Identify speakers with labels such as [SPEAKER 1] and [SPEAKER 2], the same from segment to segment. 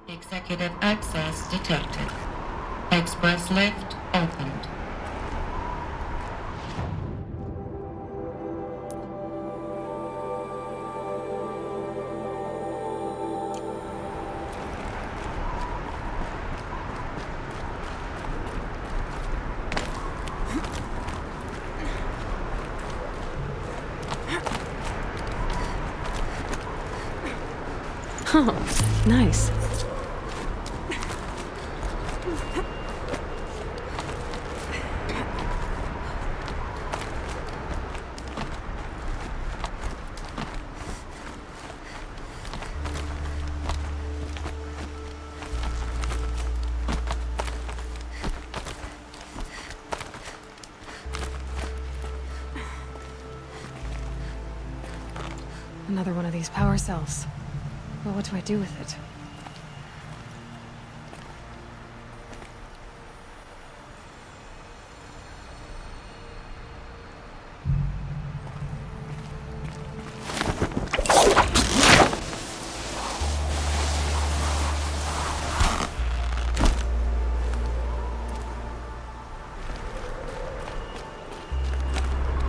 [SPEAKER 1] Executive access detected. Express lift opened.
[SPEAKER 2] Oh, nice. Another one of these power cells. Well, what do I do with it?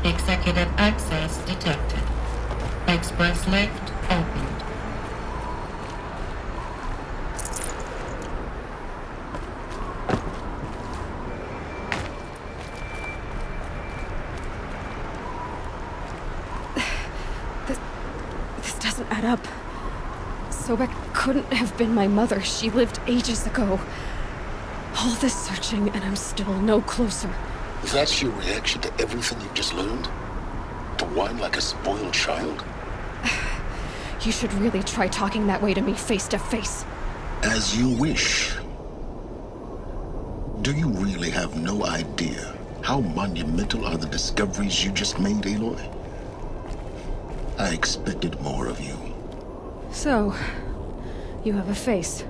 [SPEAKER 1] Executive access detected. Express lift opened.
[SPEAKER 2] This doesn't add up. Sobek couldn't have been my mother. She lived ages ago. All this searching, and I'm still no closer.
[SPEAKER 3] That's your reaction to everything you've just learned? To whine like a spoiled child?
[SPEAKER 2] You should really try talking that way to me face to face.
[SPEAKER 3] As you wish. Do you really have no idea how monumental are the discoveries you just made, Aloy? I expected more of you.
[SPEAKER 2] So, you have a face.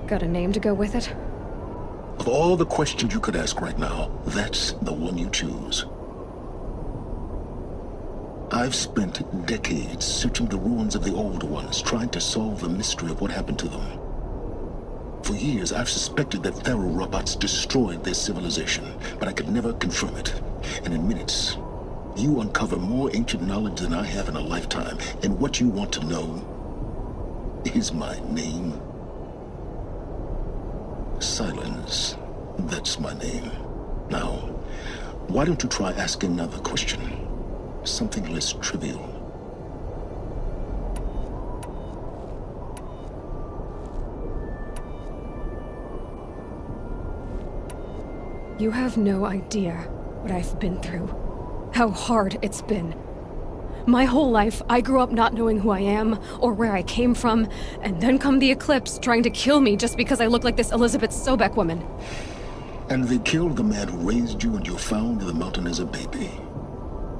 [SPEAKER 2] Got a name to go with it?
[SPEAKER 3] Of all the questions you could ask right now, that's the one you choose. I've spent decades searching the ruins of the old ones, trying to solve the mystery of what happened to them. For years, I've suspected that Pharaoh robots destroyed their civilization, but I could never confirm it. And in minutes, you uncover more ancient knowledge than I have in a lifetime, and what you want to know is my name. Sylens. That's my name. Now, why don't you try asking another question? Something less trivial.
[SPEAKER 2] You have no idea what I've been through. How hard it's been. My whole life, I grew up not knowing who I am, or where I came from, and then come the Eclipse trying to kill me just because I look like this Elizabeth Sobek woman.
[SPEAKER 3] And they killed the man who raised you and you found in the mountain as a baby.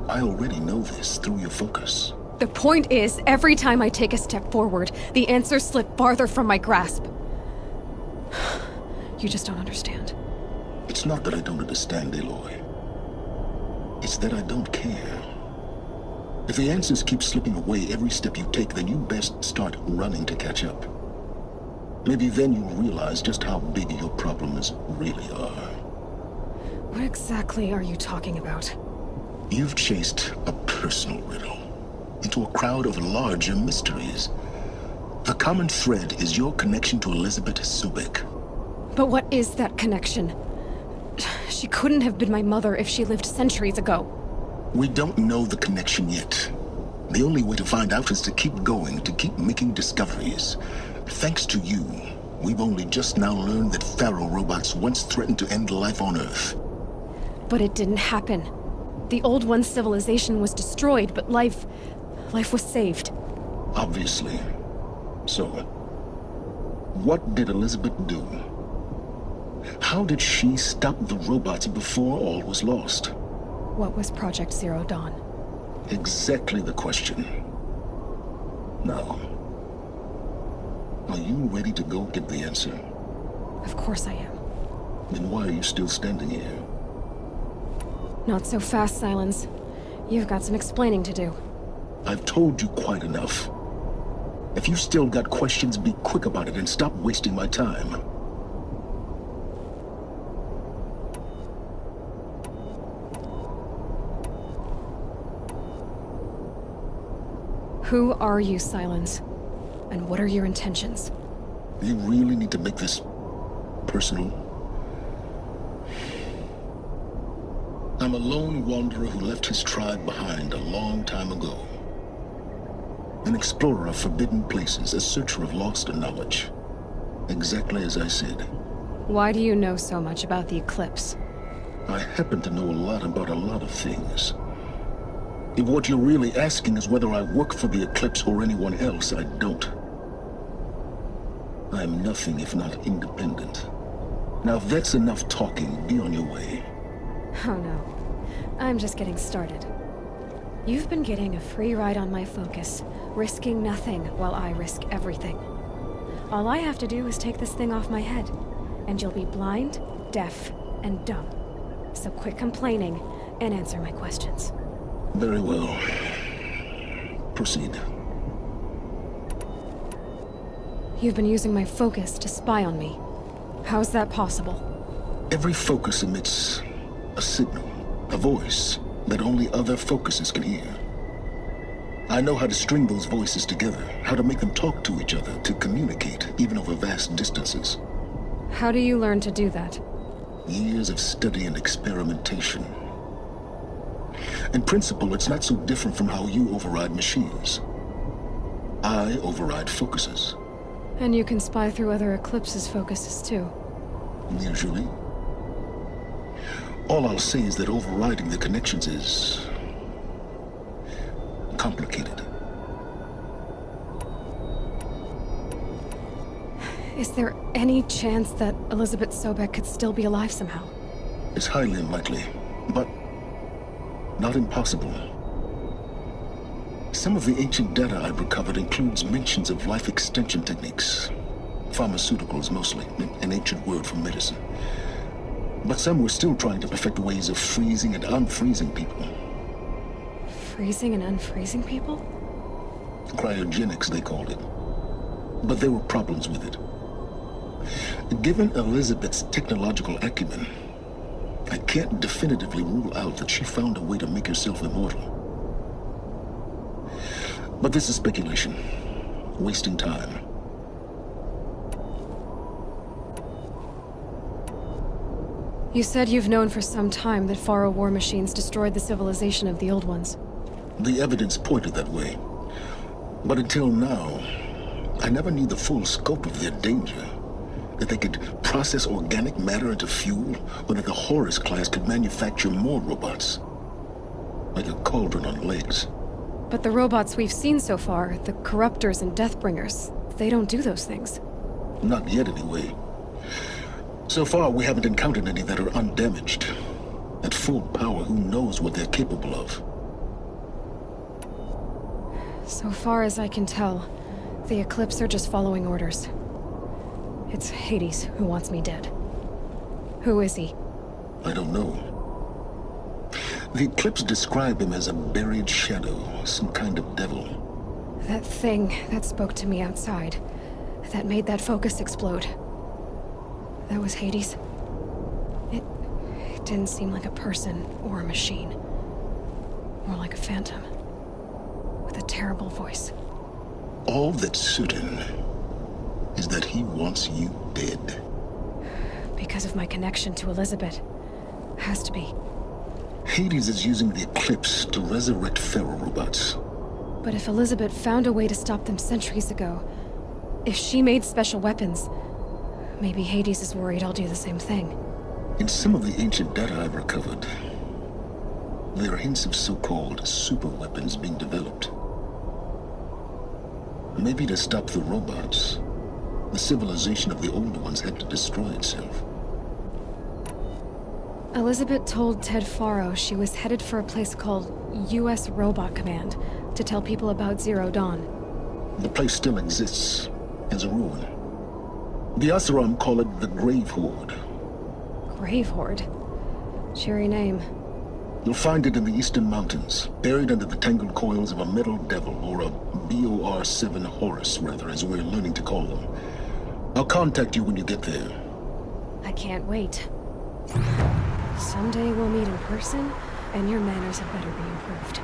[SPEAKER 3] I already know this through your focus.
[SPEAKER 2] The point is, every time I take a step forward, the answers slip farther from my grasp. You just don't understand.
[SPEAKER 3] It's not that I don't understand, Aloy. It's that I don't care. If the answers keep slipping away every step you take, then you best start running to catch up. Maybe then you'll realize just how big your problems really are.
[SPEAKER 2] What exactly are you talking about?
[SPEAKER 3] You've chased a personal riddle into a crowd of larger mysteries. The common thread is your connection to Elizabeth Sobek.
[SPEAKER 2] But what is that connection? She couldn't have been my mother if she lived centuries ago.
[SPEAKER 3] We don't know the connection yet. The only way to find out is to keep going, to keep making discoveries. Thanks to you, we've only just now learned that Pharaoh robots once threatened to end life on Earth.
[SPEAKER 2] But it didn't happen. The Old One's civilization was destroyed, but life was saved.
[SPEAKER 3] Obviously. So, what did Elizabeth do? How did she stop the robots before all was lost?
[SPEAKER 2] What was Project Zero Dawn?
[SPEAKER 3] Exactly the question. Now, are you ready to go get the answer?
[SPEAKER 2] Of course I am.
[SPEAKER 3] Then why are you still standing here?
[SPEAKER 2] Not so fast, Sylens. You've got some explaining to do.
[SPEAKER 3] I've told you quite enough. If you still got questions, be quick about it and stop wasting my time.
[SPEAKER 2] Who are you, Sylens? And what are your intentions?
[SPEAKER 3] You really need to make this personal? I'm a lone wanderer who left his tribe behind a long time ago. An explorer of forbidden places, a searcher of lost knowledge. Exactly as I said.
[SPEAKER 2] Why do you know so much about the eclipse?
[SPEAKER 3] I happen to know a lot about a lot of things. If what you're really asking is whether I work for the Eclipse or anyone else, I don't. I am nothing if not independent. Now if that's enough talking, be on your way.
[SPEAKER 2] Oh no. I'm just getting started. You've been getting a free ride on my focus, risking nothing while I risk everything. All I have to do is take this thing off my head, and you'll be blind, deaf, and dumb. So quit complaining and answer my questions.
[SPEAKER 3] Very well. Proceed.
[SPEAKER 2] You've been using my focus to spy on me. How's that possible?
[SPEAKER 3] Every focus emits a signal, a voice that only other focuses can hear. I know how to string those voices together, how to make them talk to each other, to communicate, even over vast distances.
[SPEAKER 2] How do you learn to do that?
[SPEAKER 3] Years of study and experimentation. In principle, it's not so different from how you override machines. I override focuses.
[SPEAKER 2] And you can spy through other Eclipse's focuses too.
[SPEAKER 3] Usually. All I'll say is that overriding the connections is complicated.
[SPEAKER 2] Is there any chance that Elizabeth Sobek could still be alive somehow?
[SPEAKER 3] It's highly unlikely, but not impossible. Some of the ancient data I've recovered includes mentions of life extension techniques. Pharmaceuticals mostly, an ancient word for medicine. But some were still trying to perfect ways of freezing and unfreezing people.
[SPEAKER 2] Freezing and unfreezing people?
[SPEAKER 3] Cryogenics, they called it. But there were problems with it. Given Elizabeth's technological acumen, I can't definitively rule out that she found a way to make herself immortal. But this is speculation. Wasting time.
[SPEAKER 2] You said you've known for some time that Faro war machines destroyed the civilization of the old ones.
[SPEAKER 3] The evidence pointed that way. But until now, I never knew the full scope of their danger. That they could process organic matter into fuel, or that the Horus class could manufacture more robots. Like a cauldron on legs.
[SPEAKER 2] But the robots we've seen so far, the Corruptors and Deathbringers, they don't do those things.
[SPEAKER 3] Not yet, anyway. So far, we haven't encountered any that are undamaged. At full power, who knows what they're capable of?
[SPEAKER 2] So far as I can tell, the Eclipse are just following orders. It's Hades who wants me dead. Who is he?
[SPEAKER 3] I don't know. The Eclipse describe him as a buried shadow, some kind of devil.
[SPEAKER 2] That thing that spoke to me outside, that made that focus explode. That was Hades. It didn't seem like a person or a machine. More like a phantom. With a terrible voice.
[SPEAKER 3] All that's certain is that he wants you dead.
[SPEAKER 2] Because of my connection to Elizabeth. Has to be.
[SPEAKER 3] Hades is using the Eclipse to resurrect ferro-robots.
[SPEAKER 2] But if Elizabeth found a way to stop them centuries ago, if she made special weapons, maybe Hades is worried I'll do the same thing.
[SPEAKER 3] In some of the ancient data I've recovered, there are hints of so-called super weapons being developed. Maybe to stop the robots, the civilization of the old ones had to destroy itself.
[SPEAKER 2] Elizabeth told Ted Faro she was headed for a place called U.S. Robot Command to tell people about Zero Dawn.
[SPEAKER 3] The place still exists as a ruin. The Asuram call it the Grave Horde.
[SPEAKER 2] Grave Horde? Cheery name.
[SPEAKER 3] You'll find it in the eastern mountains, buried under the tangled coils of a metal devil, or a BOR-7 Horus, rather, as we're learning to call them. I'll contact you when you get there.
[SPEAKER 2] I can't wait. Someday we'll meet in person, and your manners had better be improved.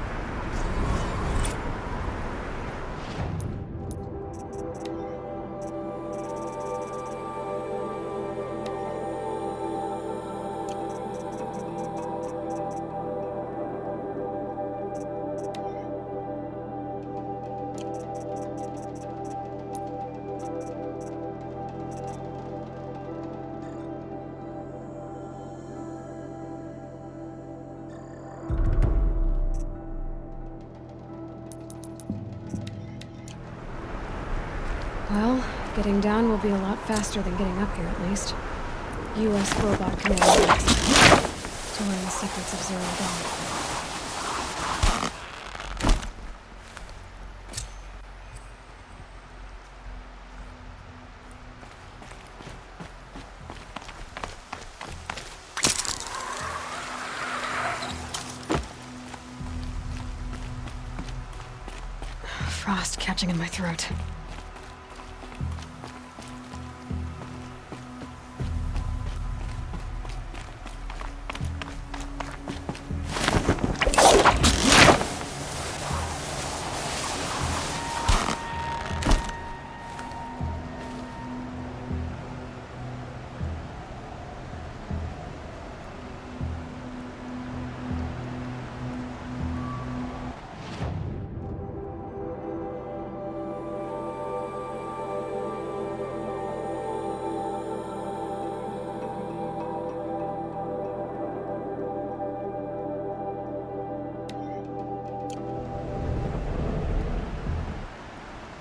[SPEAKER 2] Well, getting down will be a lot faster than getting up here, at least. U.S. Robot Command to learn the secrets of Zero Dawn. Frost catching in my throat.